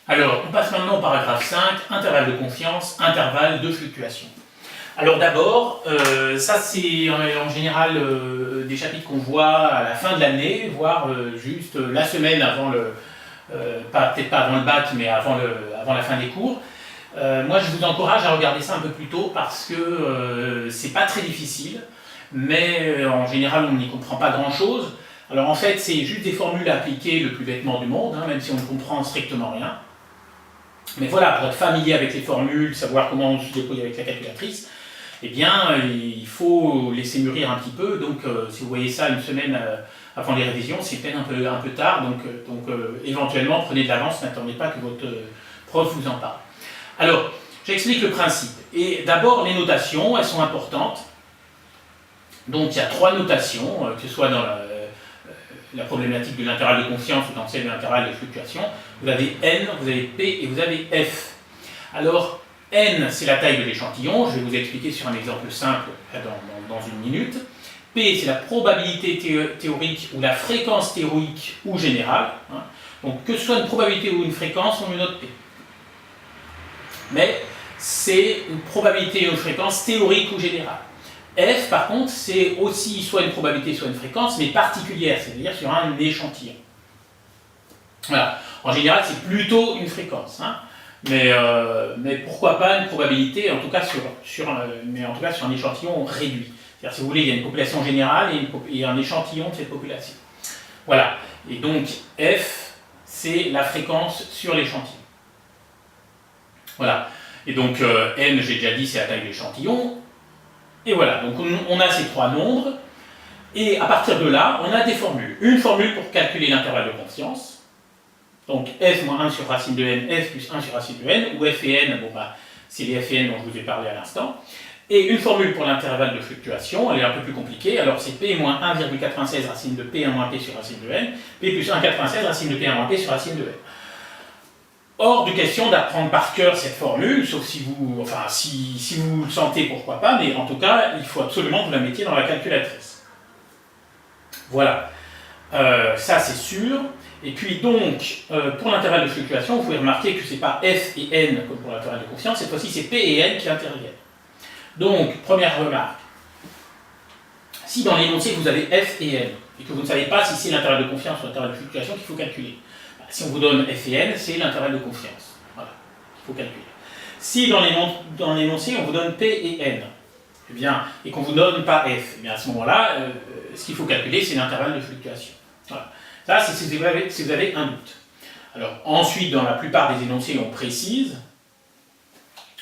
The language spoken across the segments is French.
Alors, on passe maintenant au paragraphe 5, intervalle de confiance, intervalle de fluctuation. Alors d'abord, ça c'est en général des chapitres qu'on voit à la fin de l'année, voire juste la semaine avant le, peut-être pas avant le bac, mais avant la fin des cours. Moi je vous encourage à regarder ça un peu plus tôt parce que c'est pas très difficile, mais en général on n'y comprend pas grand chose. Alors en fait c'est juste des formules à appliquer le plus bêtement du monde, hein, même si on ne comprend strictement rien. Mais voilà, pour être familier avec les formules, savoir comment on se débrouille avec la calculatrice, eh bien, il faut laisser mûrir un petit peu. Donc, si vous voyez ça une semaine avant les révisions, c'est peut-être un peu tard. Donc, éventuellement, prenez de l'avance, n'attendez pas que votre prof vous en parle. Alors, j'explique le principe. Et d'abord, les notations, elles sont importantes. Donc, il y a 3 notations, que ce soit dans la problématique de l'intervalle de confiance ou dans celle de l'intervalle de fluctuation. Vous avez N, vous avez P et vous avez F. Alors, N, c'est la taille de l'échantillon, je vais vous expliquer sur un exemple simple dans une minute. P, c'est la probabilité théorique ou la fréquence théorique ou générale. Hein. Donc, que ce soit une probabilité ou une fréquence, on le note P. Mais c'est une probabilité ou une fréquence théorique ou générale. F, par contre, c'est aussi soit une probabilité, soit une fréquence, mais particulière, c'est-à-dire sur un échantillon. Voilà. En général, c'est plutôt une fréquence. Hein. Mais pourquoi pas une probabilité, en tout cas sur un échantillon réduit. C'est-à-dire, si vous voulez, il y a une population générale et un échantillon de cette population. Voilà. Et donc, F, c'est la fréquence sur l'échantillon. Voilà. Et donc, N, j'ai déjà dit, c'est la taille de l'échantillon. Et voilà, donc on a ces 3 nombres, et à partir de là, on a des formules. Une formule pour calculer l'intervalle de confiance, donc f moins 1 sur racine de n, f plus 1 sur racine de n, ou f et n, bon bah, c'est les f et n dont je vous ai parlé à l'instant, et une formule pour l'intervalle de fluctuation, elle est un peu plus compliquée, alors c'est p moins 1,96 racine de p1 moins p sur racine de n, p plus 1,96 racine de p1 moins p sur racine de n. Hors de question d'apprendre par cœur cette formule, sauf si vous le sentez, pourquoi pas, mais en tout cas, il faut absolument que vous la mettiez dans la calculatrice. Voilà, ça c'est sûr. Et puis donc, pour l'intervalle de fluctuation, vous pouvez remarquer que ce n'est pas f et n comme pour l'intervalle de confiance, cette fois-ci c'est p et n qui interviennent. Donc, première remarque, si dans l'énoncé vous avez f et n, et que vous ne savez pas si c'est l'intervalle de confiance ou l'intervalle de fluctuation qu'il faut calculer, si on vous donne f et n, c'est l'intervalle de confiance. Voilà, il faut calculer. Si dans l'énoncé, on vous donne p et n, eh bien, et qu'on ne vous donne pas f, eh bien à ce moment-là, ce qu'il faut calculer, c'est l'intervalle de fluctuation. Voilà. Ça, c'est si vous avez un doute. Alors, ensuite, dans la plupart des énoncés, on précise,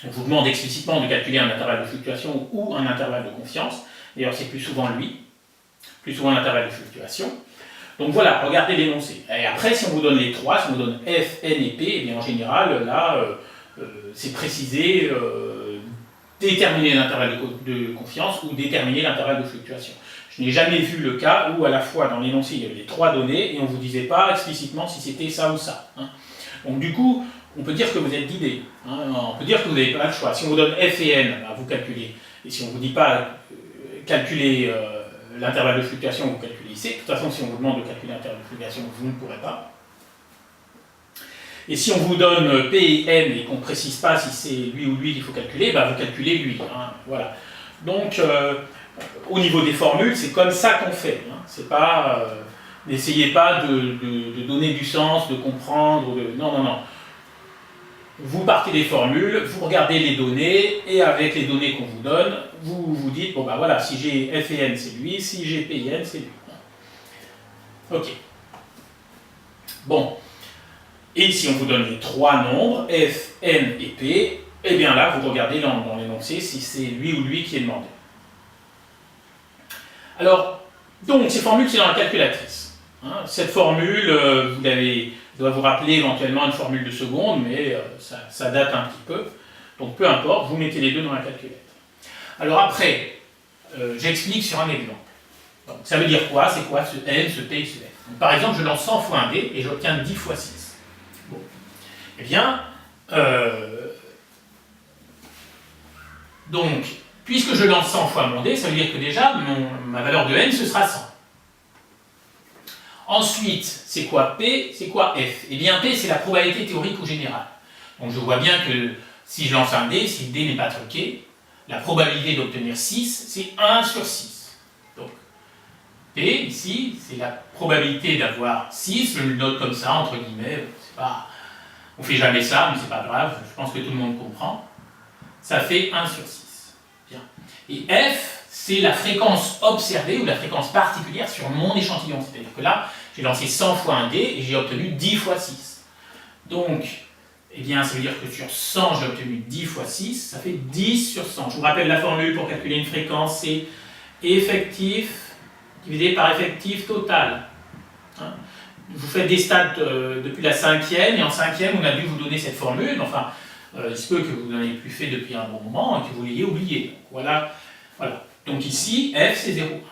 on vous demande explicitement de calculer un intervalle de fluctuation ou un intervalle de confiance. D'ailleurs, c'est plus souvent l'intervalle de fluctuation. Donc voilà, regardez l'énoncé. Et après, si on vous donne les 3, si on vous donne F, N et P, eh bien en général, là, c'est précisé, déterminer l'intervalle de confiance ou déterminer l'intervalle de fluctuation. Je n'ai jamais vu le cas où à la fois dans l'énoncé, il y avait les 3 données et on ne vous disait pas explicitement si c'était ça ou ça. Hein. Donc du coup, on peut dire que vous êtes guidé. Hein. On peut dire que vous n'avez pas le choix. Si on vous donne F et N, ben, vous calculez. Et si on ne vous dit pas calculer l'intervalle de fluctuation, vous calculez ici. De toute façon, si on vous demande de calculer l'intervalle de fluctuation, vous ne pourrez pas. Et si on vous donne P et N et qu'on ne précise pas si c'est lui ou lui qu'il faut calculer, ben vous calculez lui. Hein. Voilà. Donc, au niveau des formules, c'est comme ça qu'on fait. Hein. C'est pas, n'essayez pas de donner du sens, de comprendre. Non, non, non. Vous partez des formules, vous regardez les données, et avec les données qu'on vous donne, vous vous dites, bon ben voilà, si j'ai F et N, c'est lui, si j'ai P et N, c'est lui. Ok. Bon. Et si on vous donne les 3 nombres, F, N et P, eh bien là, vous regardez dans l'énoncé si c'est lui ou lui qui est demandé. Alors, donc, ces formules, c'est dans la calculatrice. Hein. Cette formule, je dois vous rappeler éventuellement une formule de seconde, mais ça date un petit peu. Donc, peu importe, vous mettez les deux dans la calculatrice. Alors après, j'explique sur un exemple. Donc, ça veut dire quoi? C'est quoi ce N, ce P et ce F? Donc, par exemple, je lance 100 fois un D et j'obtiens 10 fois 6. Bon. Eh bien, donc, puisque je lance 100 fois mon D, ça veut dire que déjà, ma valeur de N, ce sera 100. Ensuite, c'est quoi P? C'est quoi F? Eh bien, P, c'est la probabilité théorique ou générale. Donc, je vois bien que si je lance un dé, si le dé n'est pas truqué, la probabilité d'obtenir 6, c'est 1 sur 6. Donc, P, ici, c'est la probabilité d'avoir 6. Je le note comme ça, entre guillemets. C'est pas... On ne fait jamais ça, mais c'est pas grave. Je pense que tout le monde comprend. Ça fait 1 sur 6. Bien. Et F, c'est la fréquence observée ou la fréquence particulière sur mon échantillon. C'est-à-dire que là, j'ai lancé 100 fois un dé et j'ai obtenu 10 fois 6. Donc, eh bien, ça veut dire que sur 100, j'ai obtenu 10 fois 6, ça fait 10 sur 100. Je vous rappelle la formule pour calculer une fréquence, c'est effectif divisé par effectif total. Hein? Vous faites des stats depuis la 5e, et en 5e, on a dû vous donner cette formule. Enfin, il se peut que vous n'en ayez plus fait depuis un bon moment et que vous l'ayez oublié. Donc, voilà. Donc ici, F, c'est 0.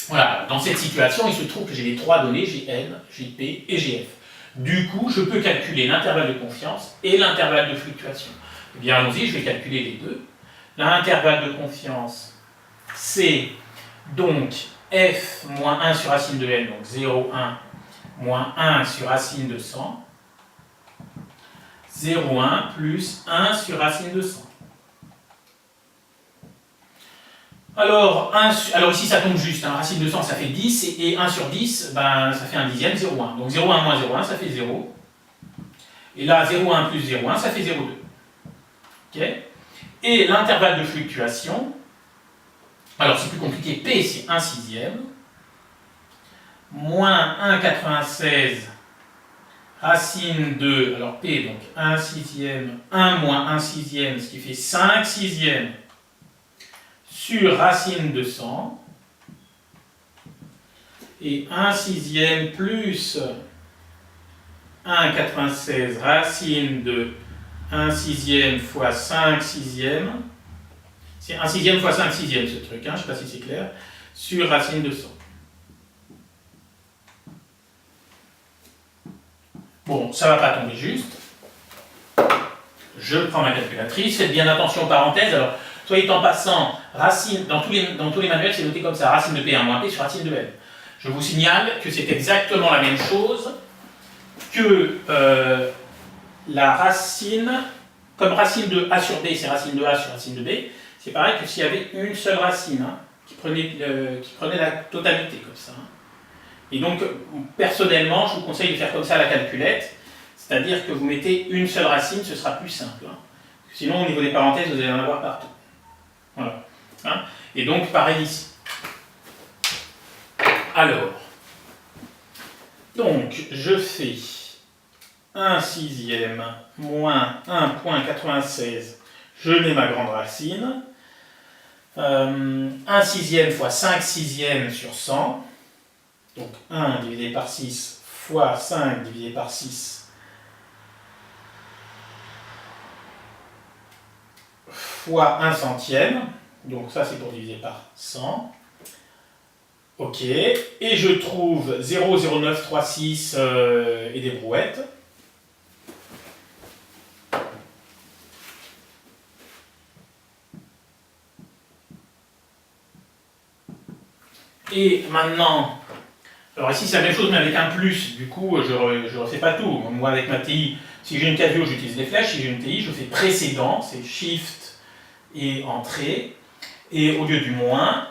Voilà. Dans cette situation, il se trouve que j'ai les trois données, j'ai N, j'ai P et j'ai F. Du coup, je peux calculer l'intervalle de confiance et l'intervalle de fluctuation. Eh bien, allons-y, je vais calculer les deux. L'intervalle de confiance, c'est donc f moins 1 sur racine de n, donc 0, 1, moins 1 sur racine de 100, 0, 1 plus 1 sur racine de 100. Alors ici ça tombe juste, hein, racine de 100 ça fait 10, et 1 sur 10, ben, ça fait un dixième, 0,1. Donc 0,1 moins 0,1 ça fait 0. Et là 0,1 plus 0,1 ça fait 0,2. Okay. Et l'intervalle de fluctuation, alors c'est plus compliqué, P c'est 1 sixième, moins 1,96 racine de, alors P donc 1 sixième, 1 moins 1 sixième, ce qui fait 5 sixièmes, sur racine de 100, et 1 sixième plus 1,96 racine de 1 sixième fois 5 sixièmes, c'est 1 sixième fois 5 sixièmes ce truc, hein, je ne sais pas si c'est clair, sur racine de 100. Bon, ça ne va pas tomber juste. Je prends ma calculatrice, faites bien attention aux parenthèses. Alors, soyez en passant, racine, dans tous les manuels, c'est noté comme ça, racine de P1 moins P sur racine de N. Je vous signale que c'est exactement la même chose que la racine, comme racine de A sur B, c'est racine de A sur racine de B, c'est pareil que s'il y avait une seule racine, hein, qui prenait la totalité, comme ça. Hein. Et donc, personnellement, je vous conseille de faire comme ça la calculette, c'est-à-dire que vous mettez une seule racine, ce sera plus simple. Hein. Sinon, au niveau des parenthèses, vous allez en avoir partout. Voilà. Hein. Et donc, pareil ici. Alors, donc, je fais 1 sixième moins 1,96, je mets ma grande racine, 1 sixième fois 5 sixièmes sur 100, donc 1 divisé par 6 fois 5 divisé par 6 fois 1 centième, donc ça c'est pour diviser par 100. Ok, et je trouve 0,0936 et des brouettes. Et maintenant, alors ici c'est la même chose mais avec un plus, du coup je ne refais pas tout. Moi avec ma TI, si j'ai une Casio j'utilise des flèches, si j'ai une TI je fais précédent, c'est Shift et Entrée, et au lieu du moins,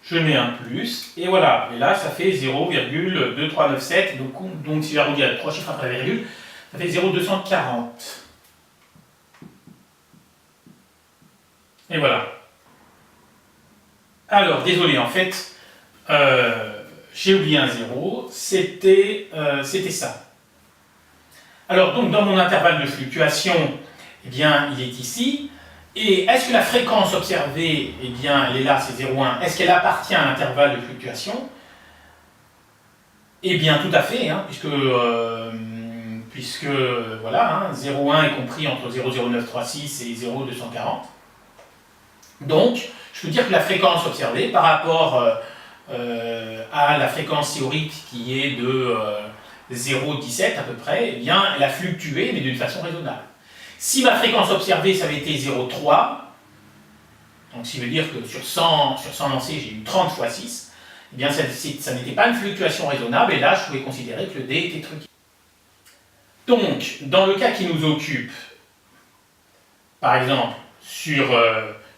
je mets un plus, et voilà, et là ça fait 0,2397, donc si j'arrondis à 3 chiffres après la virgule, ça fait 0,240. Et voilà. Alors, désolé, en fait, j'ai oublié un 0, c'était ça. Alors, donc, dans mon intervalle de fluctuation, eh bien, il est ici. Et est-ce que la fréquence observée, eh bien, elle est là, c'est 0,1, est-ce qu'elle appartient à l'intervalle de fluctuation? Eh bien, tout à fait, hein, puisque voilà, hein, 0,1 est compris entre 0,0936 et 0,240. Donc, je peux dire que la fréquence observée par rapport à la fréquence théorique qui est de 0,17 à peu près, eh bien, elle a fluctué, mais d'une façon raisonnable. Si ma fréquence observée, ça avait été 0,3, donc ce qui veut dire que sur 100 lancés, j'ai eu 30 fois 6, eh bien ça n'était pas une fluctuation raisonnable, et là je pouvais considérer que le D était truqué. Donc, dans le cas qui nous occupe, par exemple, sur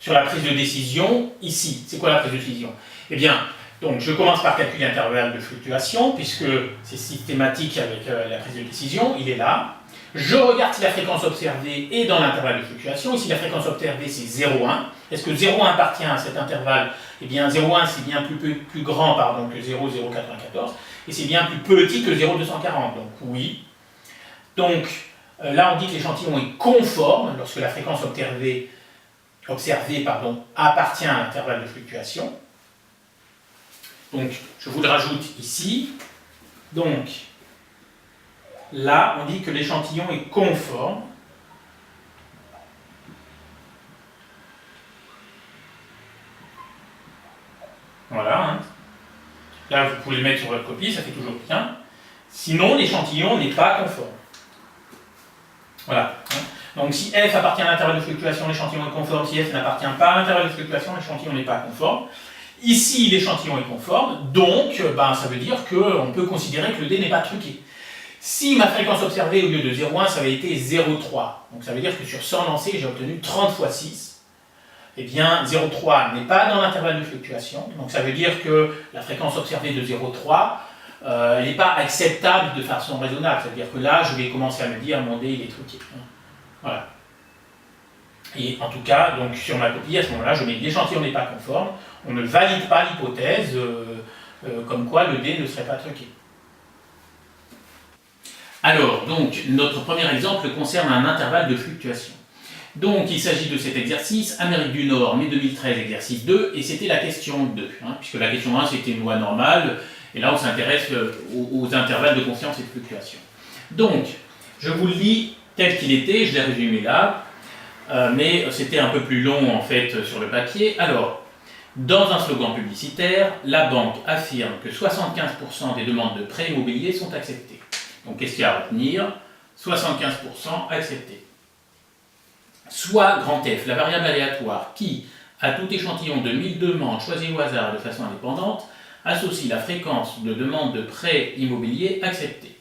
la prise de décision, ici, c'est quoi la prise de décision? Eh bien, donc je commence par calculer l'intervalle de fluctuation, puisque c'est systématique avec la prise de décision, il est là. Je regarde si la fréquence observée est dans l'intervalle de fluctuation. Ici, la fréquence observée, c'est 0,1. Est-ce que 0,1 appartient à cet intervalle? Eh bien, 0,1, c'est bien plus grand que 0,094, et c'est bien plus petit que 0,240, donc oui. Donc, là, on dit que l'échantillon est conforme lorsque la fréquence observée appartient à l'intervalle de fluctuation. Donc, je vous le rajoute ici. Donc, là, on dit que l'échantillon est conforme. Voilà. Hein. Là, vous pouvez le mettre sur votre copie, ça fait toujours bien. Sinon, l'échantillon n'est pas conforme. Voilà. Donc, si F appartient à l'intervalle de fluctuation, l'échantillon est conforme. Si F n'appartient pas à l'intervalle de fluctuation, l'échantillon n'est pas conforme. Ici, l'échantillon est conforme, donc ça veut dire qu'on peut considérer que le D n'est pas truqué. Si ma fréquence observée au lieu de 0,1, ça avait été 0,3, donc ça veut dire que sur 100 lancés, j'ai obtenu 30 fois 6. Eh bien, 0,3 n'est pas dans l'intervalle de fluctuation, donc ça veut dire que la fréquence observée de 0,3 n'est pas acceptable de façon raisonnable. C'est-à-dire que là, je vais commencer à me dire, mon D, il est truqué. Voilà. Et en tout cas, donc sur ma copie, à ce moment-là, je mets l'échantillon n'est pas conforme. On ne valide pas l'hypothèse comme quoi le D ne serait pas truqué. Alors, donc, notre premier exemple concerne un intervalle de fluctuation. Donc, il s'agit de cet exercice, Amérique du Nord, mai 2013, exercice 2, et c'était la question 2, puisque la question 1, c'était une loi normale, et là, on s'intéresse aux intervalles de confiance et de fluctuation. Donc, je vous le lis tel qu'il était, je l'ai résumé là, mais c'était un peu plus long, en fait, sur le papier. Alors, dans un slogan publicitaire, la banque affirme que 75% des demandes de prêts immobiliers sont acceptées. Donc, qu'est-ce qu'il y a à retenir? 75% acceptés. Soit grand F, la variable aléatoire, qui, à tout échantillon de 1000 demandes choisies au hasard de façon indépendante, associe la fréquence de demandes de prêts immobiliers acceptés.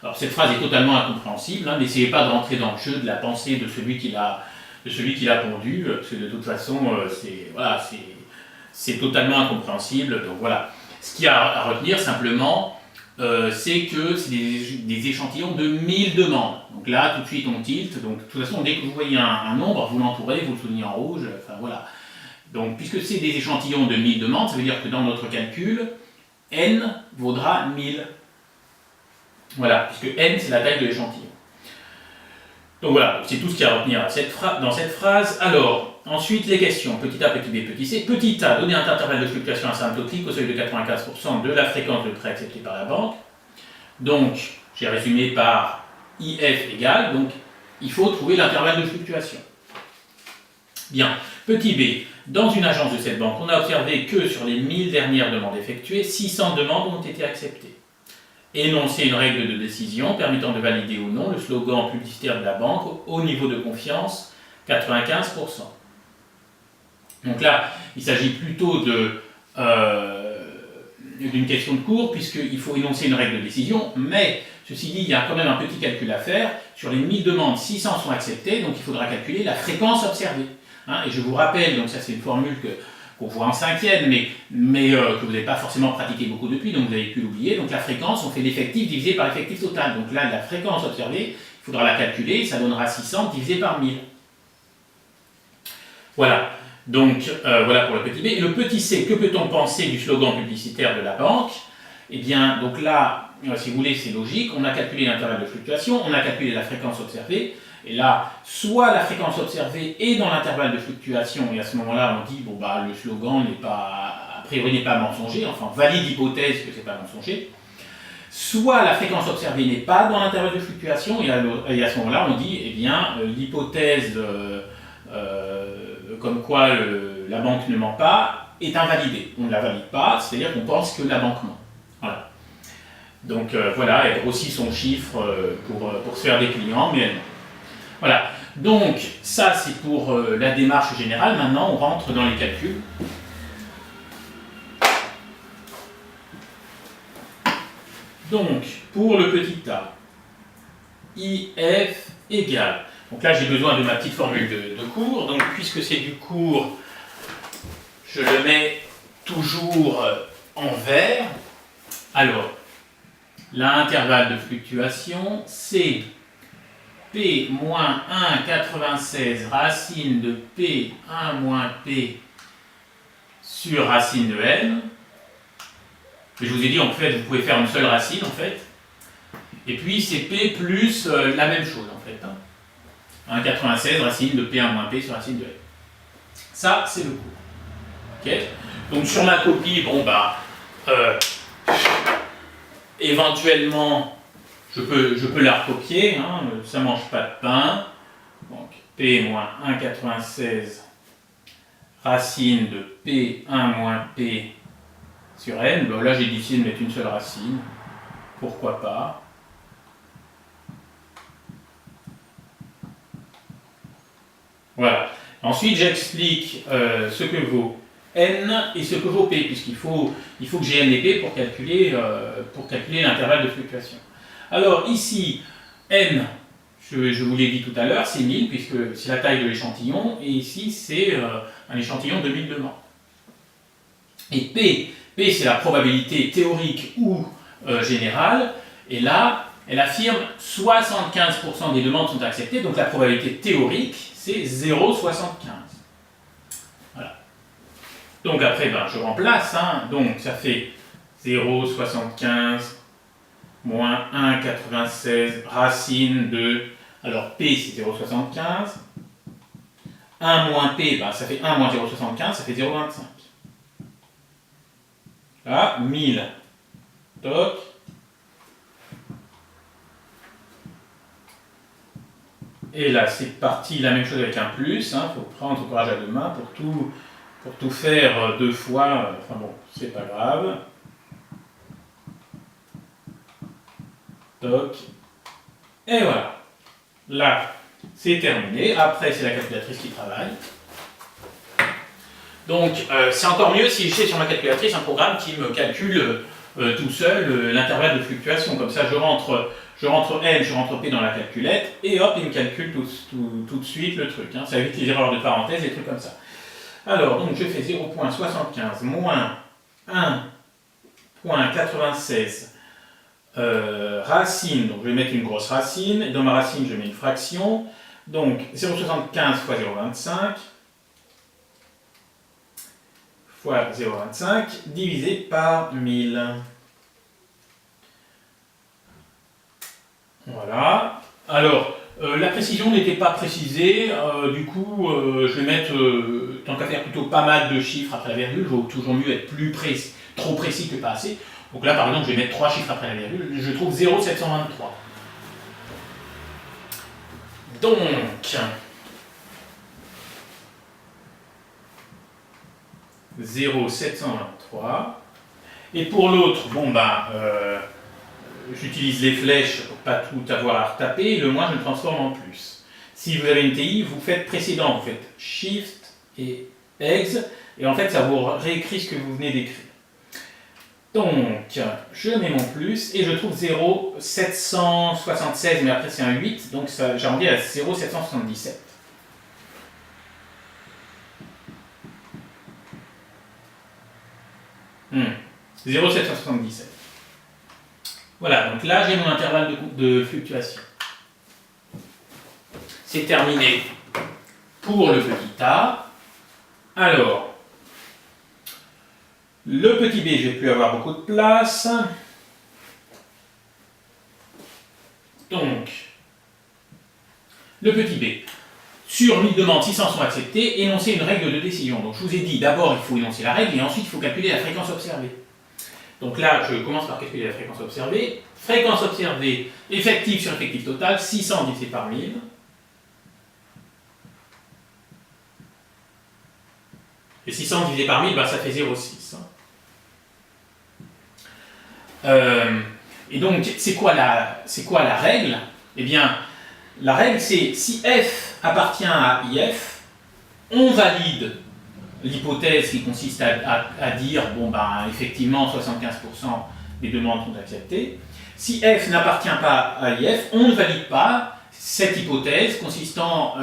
Alors, cette phrase est totalement incompréhensible, n'essayez pas de rentrer dans le jeu de la pensée de celui qui l'a pondu, parce que de toute façon, c'est totalement incompréhensible. Donc voilà. Ce qu'il y a à retenir simplement, c'est que c'est des échantillons de 1000 demandes. Donc là, tout de suite, on tilte. Donc de toute façon, dès que vous voyez un nombre, vous l'entourez, vous le soulignez en rouge. Enfin voilà. Donc puisque c'est des échantillons de 1000 demandes, ça veut dire que dans notre calcul, n vaudra 1000. Voilà, puisque n, c'est la taille de l'échantillon. Donc voilà, c'est tout ce qu'il y a à retenir dans cette phrase. Alors, ensuite, les questions. Petit a, petit b, petit c. Petit a, donner un intervalle de fluctuation asymptotique au seuil de 95% de la fréquence de prêt acceptée par la banque. Donc, j'ai résumé par IF égale, donc il faut trouver l'intervalle de fluctuation. Bien. Petit b, dans une agence de cette banque, on a observé que sur les 1000 dernières demandes effectuées, 600 demandes ont été acceptées. Énoncer une règle de décision permettant de valider ou non le slogan publicitaire de la banque au niveau de confiance 95%. Donc là, il s'agit plutôt d'une question de cours, puisqu'il faut énoncer une règle de décision, mais ceci dit, il y a quand même un petit calcul à faire. Sur les 1000 demandes, 600 sont acceptées, donc il faudra calculer la fréquence observée. Et je vous rappelle, donc ça c'est une formule qu'on voit en cinquième, mais que vous n'avez pas forcément pratiqué beaucoup depuis, donc vous avez pu l'oublier. Donc la fréquence, on fait l'effectif divisé par l'effectif total. Donc là, la fréquence observée, il faudra la calculer, ça donnera 600 divisé par 1000. Voilà. Donc voilà pour le petit b. Et le petit c, que peut-on penser du slogan publicitaire de la banque? Eh bien, donc là, si vous voulez, c'est logique. On a calculé l'intervalle de fluctuation, on a calculé la fréquence observée. Et là, soit la fréquence observée est dans l'intervalle de fluctuation, et à ce moment-là, on dit, le slogan n'est pas, a priori n'est pas mensonger, enfin, on valide l'hypothèse que ce n'est pas mensonger. Soit la fréquence observée n'est pas dans l'intervalle de fluctuation, et à ce moment-là, on dit, l'hypothèse comme quoi la banque ne ment pas est invalidée. On ne la valide pas, c'est-à-dire qu'on pense que la banque ment. Voilà. Donc voilà, elle grossit son chiffre pour se faire des clients, mais elle ment. Voilà, donc ça c'est pour la démarche générale. Maintenant on rentre dans les calculs. Donc, pour le petit a, IF égale. Donc là, j'ai besoin de ma petite formule de cours. Donc, puisque c'est du cours, je le mets toujours en vert. Alors, l'intervalle de fluctuation, c'est P moins 1,96 racine de P1 moins P sur racine de N. Et je vous ai dit, en fait, vous pouvez faire une seule racine, en fait. Et puis, c'est P plus la même chose, en fait. 1,96 racine de P1 moins P sur racine de N. Ça, c'est le cours. Okay. Donc, sur ma copie, bon, bah, éventuellement, je peux la recopier, hein, ça ne mange pas de pain. Donc, P moins 1,96 racine de P1 moins P sur N. Bon, là, j'ai décidé de mettre une seule racine. Pourquoi pas? Voilà. Ensuite, j'explique ce que vaut N et ce que vaut P, puisqu'il faut que j'ai N et P pour calculer l'intervalle de fluctuation. Alors, ici, N, je vous l'ai dit tout à l'heure, c'est 1000, puisque c'est la taille de l'échantillon, et ici, c'est un échantillon de 1000 demandes. Et P c'est la probabilité théorique ou générale, et là, elle affirme 75% des demandes sont acceptées, donc la probabilité théorique, c'est 0,75. Voilà. Donc après, ben, je remplace, hein, donc ça fait 0,75 moins 1,96 racine de, alors P c'est 0,75, 1 moins P, ben, ça fait 1 moins 0,75, ça fait 0,25. Là, 1000, toc. Et là, c'est parti, la même chose avec un plus, hein, faut prendre courage à deux mains pour tout faire deux fois, enfin bon, c'est pas grave. Toc. Et voilà. Là, c'est terminé. Après, c'est la calculatrice qui travaille. Donc, c'est encore mieux si j'ai sur ma calculatrice un programme qui me calcule tout seul l'intervalle de fluctuation. Comme ça, je rentre N, je rentre P dans la calculette, et hop, il me calcule tout de suite le truc. Hein. Ça évite les erreurs de parenthèse et des trucs comme ça. Alors, donc, je fais 0,75 moins 1,96 racine, donc je vais mettre une grosse racine, et dans ma racine, je mets une fraction. Donc, 0,75 fois 0,25 fois 0,25 divisé par 1000. Voilà. Alors, la précision n'était pas précisée, du coup, je vais mettre, tant qu'à faire, plutôt pas mal de chiffres après la virgule. Il vaut toujours mieux être trop précis que pas assez. Donc là, par exemple, je vais mettre 3 chiffres après la virgule. Je trouve 0,723. Donc, 0,723. Et pour l'autre, bon bah, j'utilise les flèches pour pas tout avoir à retaper. Le moins, je le transforme en plus. Si vous avez une TI, vous faites précédent, vous faites Shift et Ex, et en fait, ça vous réécrit ce que vous venez d'écrire. Donc, je mets mon plus et je trouve 0,776, mais après c'est un 8, donc j'arrondis à 0,777. Hmm. 0,777. Voilà, donc là j'ai mon intervalle de fluctuation. C'est terminé pour le petit a. Alors, le petit b, je ne vais plus avoir beaucoup de place. Donc, le petit b. Sur 1000 demandes, 600 sont acceptées, énoncer une règle de décision. Donc, je vous ai dit, d'abord, il faut énoncer la règle, et ensuite, il faut calculer la fréquence observée. Donc là, je commence par calculer la fréquence observée. Fréquence observée, effectif sur effectif total, 600 divisé par 1000. Et 600 divisé par 1000, bah, ça fait 0,6. Et donc, c'est quoi la règle? Eh bien, la règle, c'est si f appartient à if, on valide l'hypothèse qui consiste à dire, bon, ben, effectivement, 75% des demandes sont acceptées. si f n'appartient pas à IF, on ne valide pas cette hypothèse consistant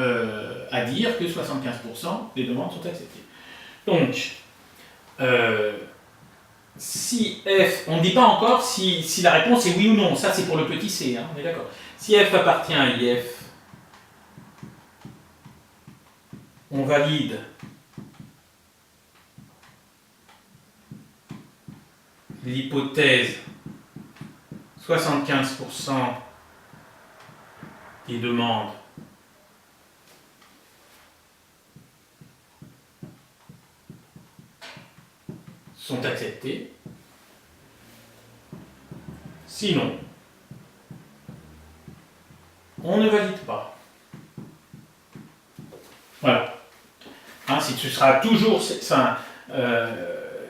à dire que 75% des demandes sont acceptées. Donc, si f, on ne dit pas encore si la réponse est oui ou non, ça c'est pour le petit c, hein, on est d'accord. Si f appartient à IF, on valide l'hypothèse 75% des demandes sont acceptées. Sinon, on ne valide pas. Voilà. Hein, ce sera toujours... ça,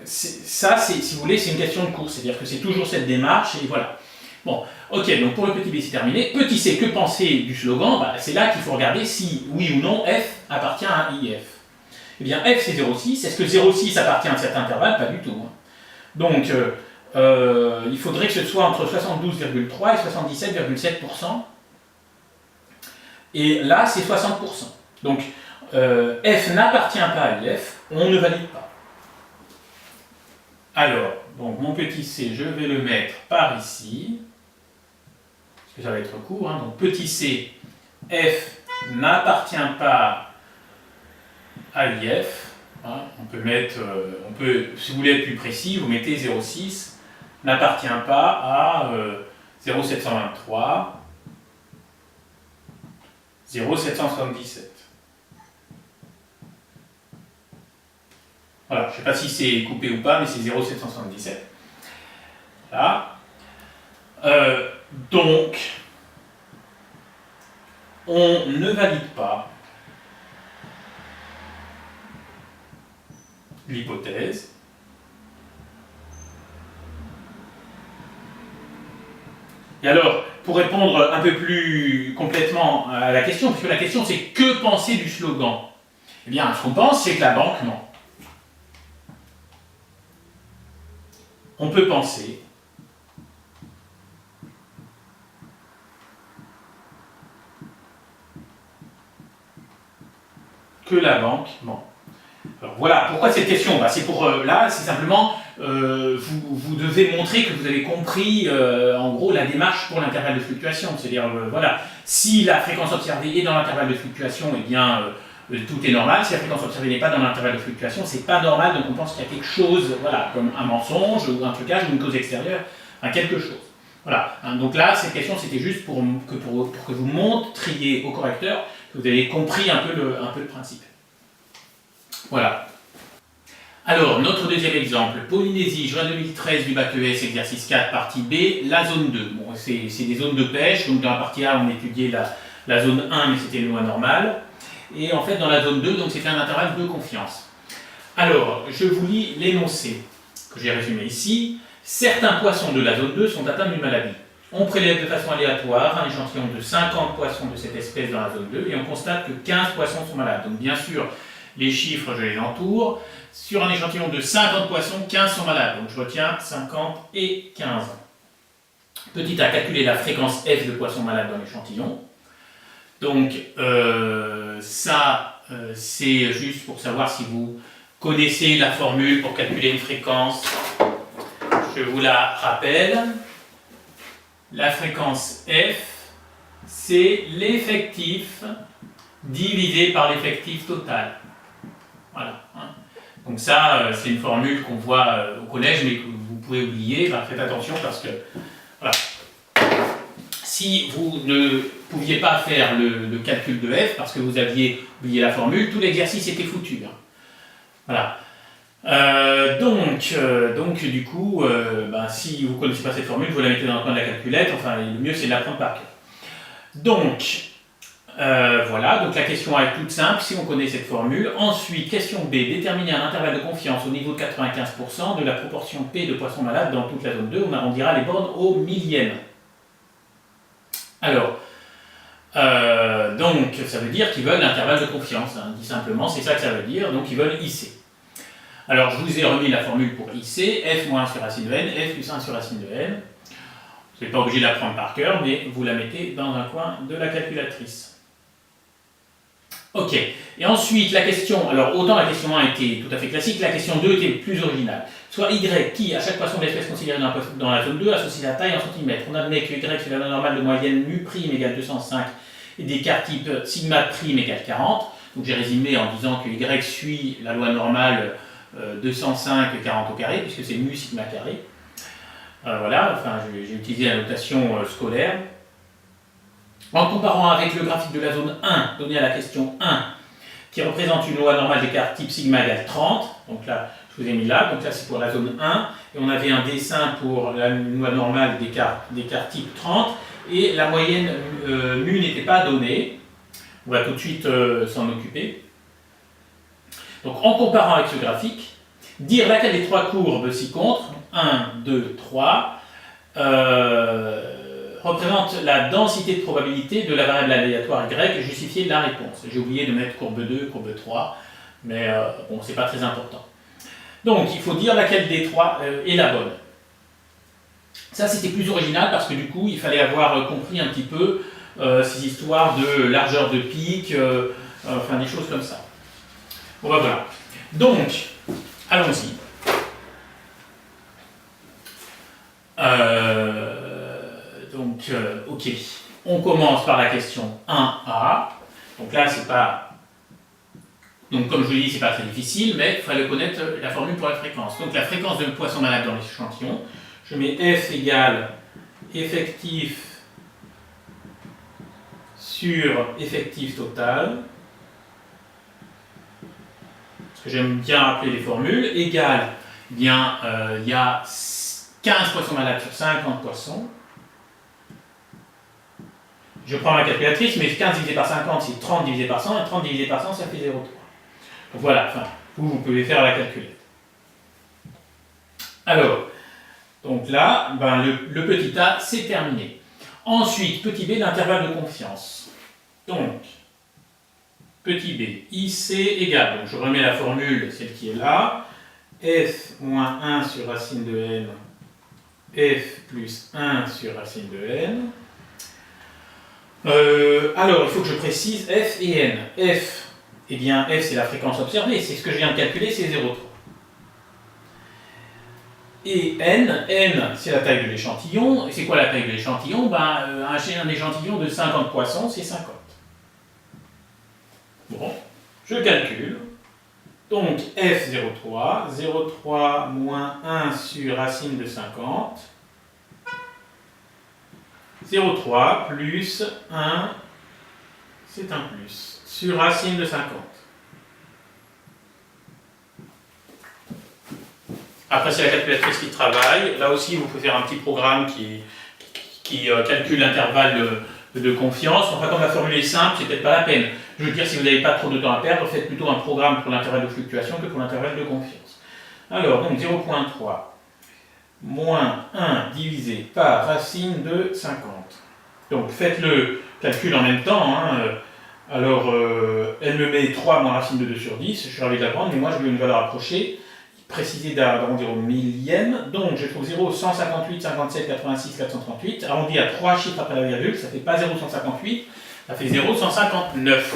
si vous voulez, c'est une question de cours. C'est-à-dire que c'est toujours cette démarche et voilà. Bon, ok, donc pour le petit b, c'est terminé. Petit c, que penser du slogan? C'est là qu'il faut regarder si, oui ou non, f appartient à IF. Eh bien, f, c'est 0,6. Est-ce que 0,6 appartient à cet intervalle? Pas du tout. Hein. Donc, il faudrait que ce soit entre 72,3 et 77,7%. Et là, c'est 60%. Donc, f n'appartient pas à IF, on ne valide pas. Alors, donc mon petit c, je vais le mettre par ici, parce que ça va être court. Hein. Donc, petit c, f n'appartient pas à IF. Hein. On peut mettre, si vous voulez être plus précis, vous mettez 0,6, n'appartient pas à 0,723, 0,777. Voilà, je ne sais pas si c'est coupé ou pas, mais c'est 0,777. Voilà. Donc, on ne valide pas l'hypothèse et alors, pour répondre un peu plus complètement à la question, puisque la question c'est que penser du slogan? Eh bien, ce qu'on pense, c'est que la banque ment. On peut penser que la banque ment. Alors voilà, pourquoi cette question? C'est pour là, c'est simplement vous devez montrer que vous avez compris en gros la démarche pour l'intervalle de fluctuation. C'est-à-dire voilà, si la fréquence observée est dans l'intervalle de fluctuation, eh bien tout est normal. Si la fréquence observée n'est pas dans l'intervalle de fluctuation, c'est pas normal. Donc on pense qu'il y a quelque chose, voilà, comme un mensonge ou un trucage ou une cause extérieure à quelque chose. Voilà. Hein, donc là, cette question, c'était juste pour que vous montriez au correcteur que vous avez compris un peu le principe. Voilà. Alors, notre deuxième exemple, Polynésie, juin 2013 du bac ES, exercice 4, partie B, la zone 2. Bon, c'est des zones de pêche, donc dans la partie A, on étudiait la zone 1, mais c'était une loi normale. Et en fait, dans la zone 2, donc c'était un intervalle de confiance. Alors, je vous lis l'énoncé que j'ai résumé ici. Certains poissons de la zone 2 sont atteints d'une maladie. On prélève de façon aléatoire un échantillon de 50 poissons de cette espèce dans la zone 2 et on constate que 15 poissons sont malades. Donc bien sûr, les chiffres, je les entoure. Sur un échantillon de 50 poissons, 15 sont malades. Donc je retiens 50 et 15. Petit a, calculer la fréquence F de poissons malades dans l'échantillon. Donc ça, c'est juste pour savoir si vous connaissez la formule pour calculer une fréquence. Je vous la rappelle. La fréquence F, c'est l'effectif divisé par l'effectif total. Voilà. Donc ça, c'est une formule qu'on voit au collège, mais que vous pouvez oublier. Faites attention parce que, voilà. Si vous ne pouviez pas faire le calcul de F parce que vous aviez oublié la formule, tout l'exercice était foutu. Voilà. Donc du coup, si vous ne connaissez pas cette formule, vous la mettez dans le coin de la calculette. Enfin, le mieux, c'est de l'apprendre par cœur. Donc, voilà, donc la question A est toute simple si on connaît cette formule. Ensuite, question B, déterminer un intervalle de confiance au niveau de 95% de la proportion P de poissons malades dans toute la zone 2. On dira les bornes au millième. Alors, donc ça veut dire qu'ils veulent l'intervalle de confiance, dit simplement, c'est ça que ça veut dire, donc ils veulent IC. Alors je vous ai remis la formule pour IC, f moins 1 sur racine de n, f plus 1 sur racine de n. Vous n'êtes pas obligé de la prendre par cœur, mais vous la mettez dans un coin de la calculatrice. Ok, et ensuite la question, alors autant la question 1 était tout à fait classique, la question 2 était plus originale. Soit y qui, à chaque poisson d'espèce considérée dans la zone 2, associe la taille en centimètres. On admet que y c'est la valeur normale de moyenne mu' égale 205 et d'écart type sigma' égale 40. Donc j'ai résumé en disant que y suit la loi normale 205 40 au carré, puisque c'est mu sigma carré. Voilà, enfin j'ai utilisé la notation scolaire. En comparant avec le graphique de la zone 1, donné à la question 1, qui représente une loi normale d'écart type sigma égale 30, donc là, je vous ai mis là, donc là c'est pour la zone 1, et on avait un dessin pour la loi normale d'écart type 30, et la moyenne mu n'était pas donnée. On va tout de suite s'en occuper. Donc en comparant avec ce graphique, dire laquelle des trois courbes ci-contre, 1, 2, 3, représente la densité de probabilité de la variable aléatoire y et justifier la réponse. J'ai oublié de mettre courbe 2, courbe 3, mais bon, c'est pas très important. Donc, il faut dire laquelle des trois est la bonne. Ça, c'était plus original parce que du coup, il fallait avoir compris un petit peu ces histoires de largeur de pic, enfin des choses comme ça. Bon, ben voilà. Donc, allons-y. Ok, on commence par la question 1A. Donc là, c'est pas. Donc, comme je vous l'ai dit, c'est pas très difficile, mais il fallait connaître la formule pour la fréquence. Donc, la fréquence de poisson malade dans l'échantillon, je mets F égale effectif sur effectif total. Parce que j'aime bien rappeler les formules. Égale, bien, il y a 15 poissons malades sur 50 poissons. Je prends ma calculatrice, mais 15 divisé par 50, c'est 30 divisé par 100, et 30 divisé par 100, ça fait 0,3. Donc voilà, enfin, vous pouvez faire la calculette. Alors, donc là, ben, le petit a, c'est terminé. Ensuite, petit b, l'intervalle de confiance. Donc, petit b, IC égale, donc je remets la formule, celle qui est là, f moins 1 sur racine de n, f plus 1 sur racine de n. Alors, il faut que je précise f et n. F, eh bien, f c'est la fréquence observée, c'est ce que je viens de calculer, c'est 0,3. Et n c'est la taille de l'échantillon. Et c'est quoi la taille de l'échantillon? Ben, un échantillon de 50 poissons, c'est 50. Bon, je calcule. Donc f 0,3, 0,3 moins 1 sur racine de 50. 0,3 plus 1, c'est un plus, sur racine de 50. Après, c'est la calculatrice qui travaille. Là aussi, vous pouvez faire un petit programme qui calcule l'intervalle de confiance. Enfin, comme la formule est simple, c'est peut-être pas la peine. Je veux dire, si vous n'avez pas trop de temps à perdre, faites plutôt un programme pour l'intervalle de fluctuation que pour l'intervalle de confiance. Alors, donc 0,3 moins 1 divisé par racine de 50. Donc faites le calcul en même temps. Hein. Alors, elle me met 3 moins racine de 2 sur 10, je suis ravi de la prendre, mais moi je veux une valeur approchée, précisée d'arrondir au millième. Donc je trouve 0, 158, 57, 86, 438, arrondi à 3 chiffres après la virgule, ça ne fait pas 0,158, ça fait 0,159.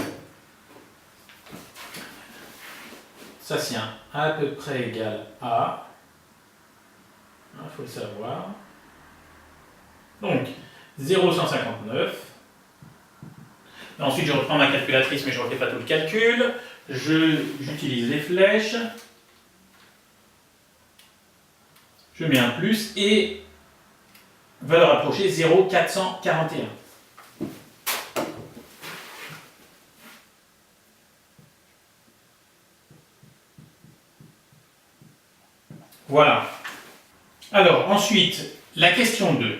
Ça c'est un à peu près égal à. Il faut le savoir. Donc, 0,159. Ensuite, je reprends ma calculatrice, mais je ne refais pas tout le calcul. J'utilise les flèches. Je mets un plus et valeur approchée 0,441. Voilà. Alors, ensuite, la question 2.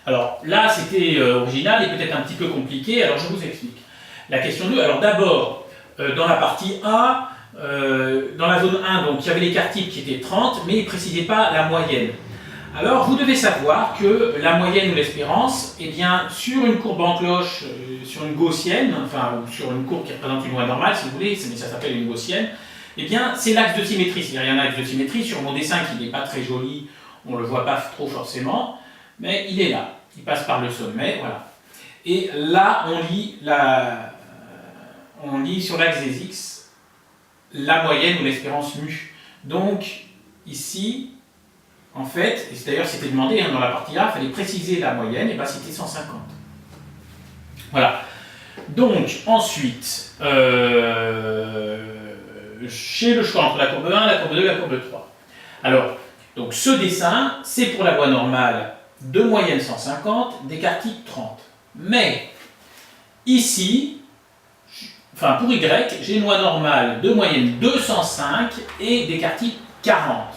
Alors, là, c'était original et peut-être un petit peu compliqué, alors je vous explique. La question 2, alors d'abord, dans la partie A, dans la zone 1, donc, il y avait l'écart type qui était 30, mais il ne précisait pas la moyenne. Alors, vous devez savoir que la moyenne ou l'espérance, eh bien, sur une courbe en cloche, sur une gaussienne, enfin, sur une courbe qui représente une loi normale, si vous voulez, mais ça s'appelle une gaussienne, eh bien, c'est l'axe de symétrie. C'est-à-dire, il y a un axe de symétrie. Sur mon dessin qui n'est pas très joli, on ne le voit pas trop forcément. mais il est là. Il passe par le sommet, voilà. Et là, on lit sur l'axe des x la moyenne ou l'espérance mu. Donc, ici, en fait, et d'ailleurs c'était demandé dans la partie A, il fallait préciser la moyenne, et bien c'était 150. Voilà. Donc, ensuite, j'ai le choix entre la courbe 1, la courbe 2 et la courbe 3. Alors, donc ce dessin, c'est pour la voie normale de moyenne 150, d'écart type 30. Mais, ici, enfin pour Y, j'ai une loi normale de moyenne 205 et d'écart type 40.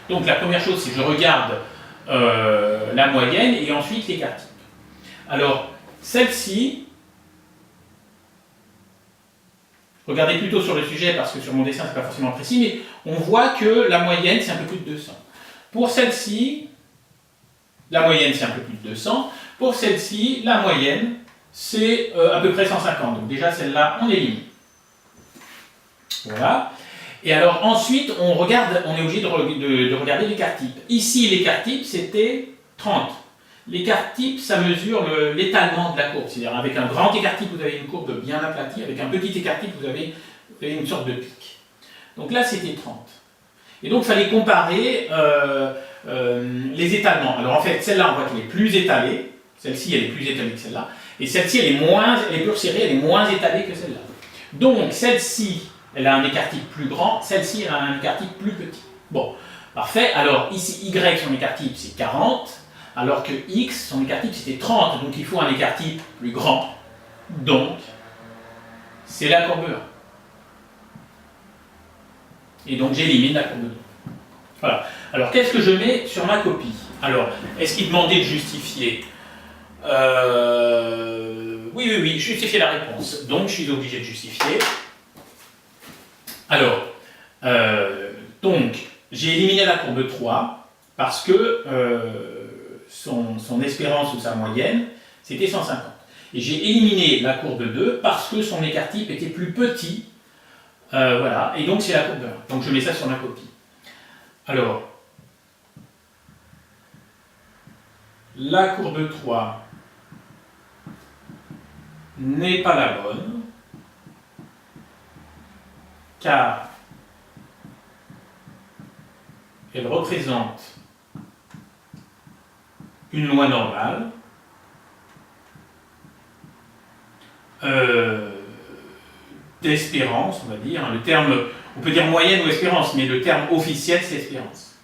Donc la première chose, c'est que je regarde la moyenne et ensuite l'écart type. Alors, celle-ci, regardez plutôt sur le sujet parce que sur mon dessin, ce n'est pas forcément précis, mais on voit que la moyenne, c'est un peu plus de 200. Pour celle-ci, la moyenne, c'est un peu plus de 200. Pour celle-ci, la moyenne, c'est à peu près 150. Donc déjà, celle-là, on élimine. Voilà. Et alors ensuite, on est obligé de regarder l'écart type. Ici, l'écart type, c'était 30. L'écart type, ça mesure l'étalement de la courbe. C'est-à-dire, avec un grand écart type, vous avez une courbe bien aplatie. Avec un petit écart type, vous avez une sorte de pic. Donc là, c'était 30. Et donc, il fallait comparer les étalements. Alors en fait, celle-là, on voit qu'elle est plus étalée. Celle-ci, elle est plus étalée que celle-là. Et celle-ci, elle est plus resserrée, elle est moins étalée que celle-là. Donc, celle-ci, elle a un écart type plus grand. Celle-ci, elle a un écart type plus petit. Bon, parfait. Alors, ici, Y, son écart type, c'est 40. Alors que X, son écart type, c'était 30. Donc, il faut un écart type plus grand. Donc, c'est la courbe 1. Et donc, j'élimine la courbe 2. Voilà. Alors, qu'est-ce que je mets sur ma copie? Alors, est-ce qu'il demandait de justifier? Oui, justifier la réponse. Donc, je suis obligé de justifier. Alors, donc, j'ai éliminé la courbe 3 parce que son espérance ou sa moyenne, c'était 150. Et j'ai éliminé la courbe 2 parce que son écart type était plus petit. Voilà, et donc c'est la courbe 1. Donc je mets ça sur ma copie. Alors, la courbe 3 n'est pas la bonne, car elle représente une loi normale d'espérance, on va dire. Le terme, on peut dire moyenne ou espérance, mais le terme officiel, c'est espérance.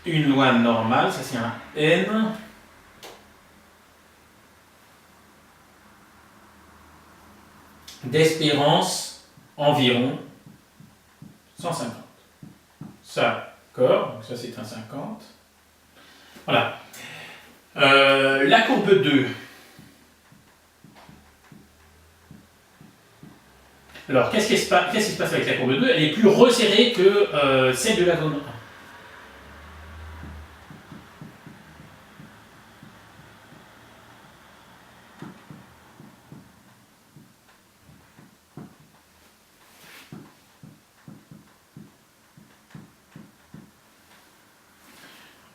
Une loi normale, ça c'est un N. D'espérance environ 150. Ça, d'accord, donc ça c'est un 50. Voilà. La courbe 2. Alors, qu'est-ce qui se passe avec la courbe 2? Elle est plus resserrée que celle de la zone 1.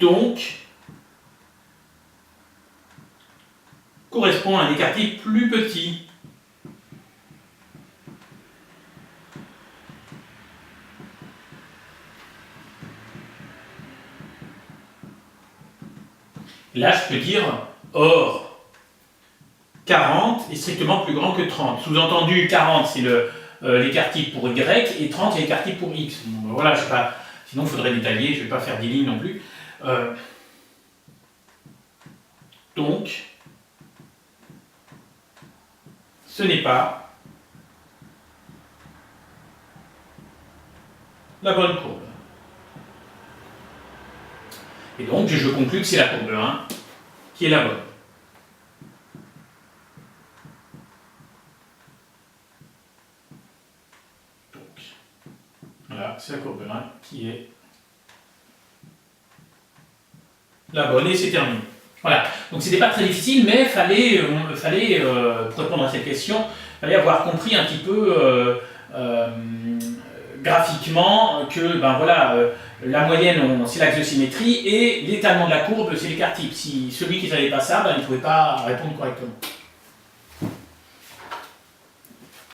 Donc, correspond à un écart type plus petit. Là, je peux dire, or, 40 est strictement plus grand que 30. Sous-entendu, 40, c'est l'écart type pour Y, et 30, c'est l'écart type pour X. Bon, voilà, je sais pas, sinon il faudrait détailler, je ne vais pas faire 10 lignes non plus. Donc, ce n'est pas la bonne courbe. Et donc, je conclus que c'est la courbe 1 qui est la bonne. Donc, voilà, c'est la courbe 1 qui est la bonne et c'est terminé. Voilà, donc c'était pas très difficile, mais fallait pour répondre à cette question, il fallait avoir compris un petit peu graphiquement que, ben voilà, La moyenne, c'est l'axiosymétrie, et l'étalement de la courbe, c'est l'écart type. Si celui qui ne savait pas ça, ben, il ne pouvait pas répondre correctement.